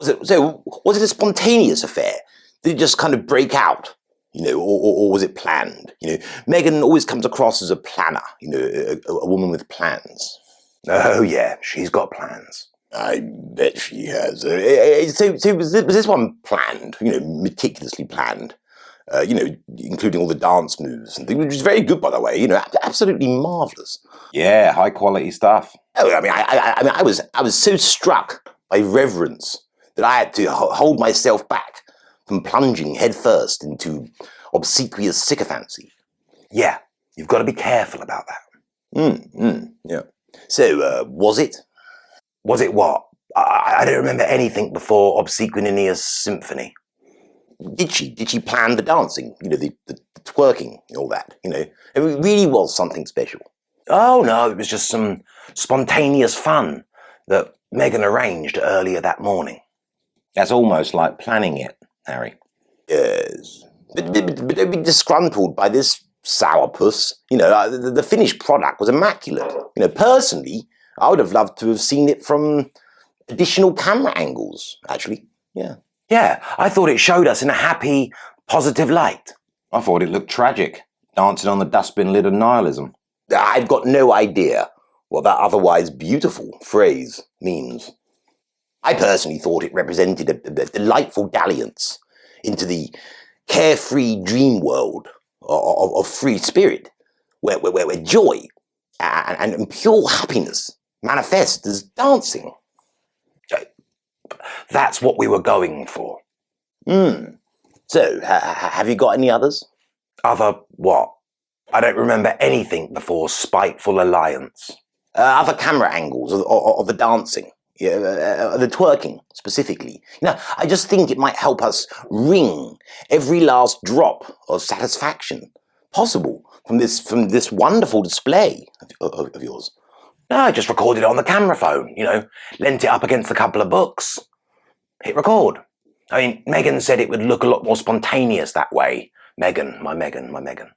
So was it a spontaneous affair? Did it just kind of break out? Or was it planned? Meghan always comes across as a planner, a woman with plans. Oh yeah, she's got plans. I bet she has. So was this one planned, meticulously planned? Including all the dance moves and things, which is very good, by the way. Absolutely marvellous. Yeah, high quality stuff. Oh, I was so struck by reverence that I had to hold myself back from plunging headfirst into obsequious sycophancy. Yeah, you've got to be careful about that. Yeah. So, was it? Was it what? I don't remember anything before obsequinious symphony. Did she plan the dancing? The twerking and all that? It really was something special. Oh no, it was just some spontaneous fun that Meghan arranged earlier that morning. That's almost like planning it, Harry. Yes. But don't be disgruntled by this sourpuss. The finished product was immaculate. Personally, I would have loved to have seen it from additional camera angles, actually. Yeah. Yeah, I thought it showed us in a happy, positive light. I thought it looked tragic, dancing on the dustbin lid of nihilism. I've got no idea what that otherwise beautiful phrase means. I personally thought it represented a delightful dalliance into the carefree dream world of free spirit, where joy and pure happiness manifest as dancing. That's what we were going for. So, have you got any others? Other what? I don't remember anything before Spiteful Alliance. Other camera angles of the dancing, the twerking specifically. I just think it might help us wring every last drop of satisfaction possible from this wonderful display of yours. No, I just recorded it on the camera phone, lent it up against a couple of books. Hit record. I mean, Meghan said it would look a lot more spontaneous that way. Meghan, my Meghan, my Meghan.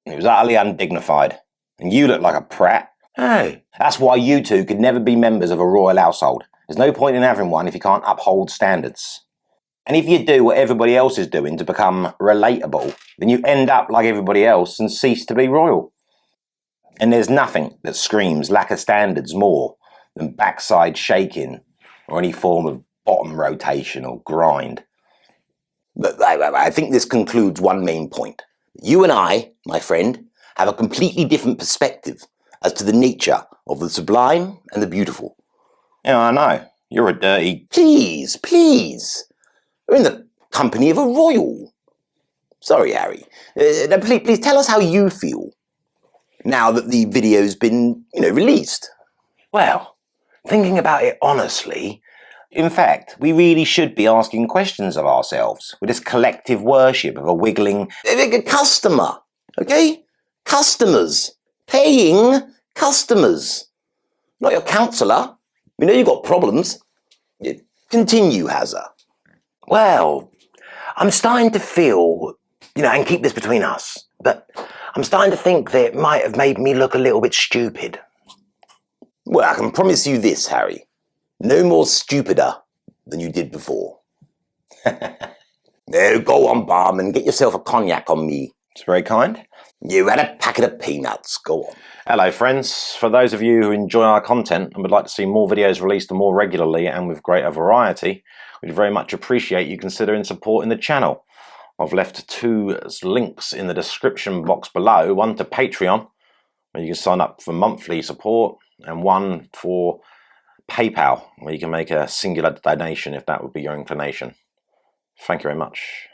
It was utterly undignified. And you look like a prat. Hey, that's why you two could never be members of a royal household. There's no point in having one if you can't uphold standards. And if you do what everybody else is doing to become relatable, then you end up like everybody else and cease to be royal. And there's nothing that screams lack of standards more than backside shaking or any form of bottom rotation or grind. But I think this concludes one main point. You and I, my friend, have a completely different perspective as to the nature of the sublime and the beautiful. Yeah, I know. You're a dirty... Please. We're in the company of a royal. Sorry, Harry. Now, please tell us how you feel now that the video's been, released. Well, thinking about it honestly, in fact, we really should be asking questions of ourselves with this collective worship of a wiggling... A customer, okay? Customers. Paying customers. Not your counsellor. We know you've got problems. Continue, Hazza. Well, I'm starting to feel, and keep this between us, but I'm starting to think that it might have made me look a little bit stupid. Well, I can promise you this, Harry. No more stupider than you did before. No, go on, Barm, and get yourself a cognac on me. It's very kind. You had a packet of peanuts. Go on. Hello, friends. For those of you who enjoy our content and would like to see more videos released more regularly and with greater variety, we'd very much appreciate you considering supporting the channel. I've left 2 links in the description box below, one to Patreon, where you can sign up for monthly support, and one for PayPal, where you can make a singular donation if that would be your inclination. Thank you very much.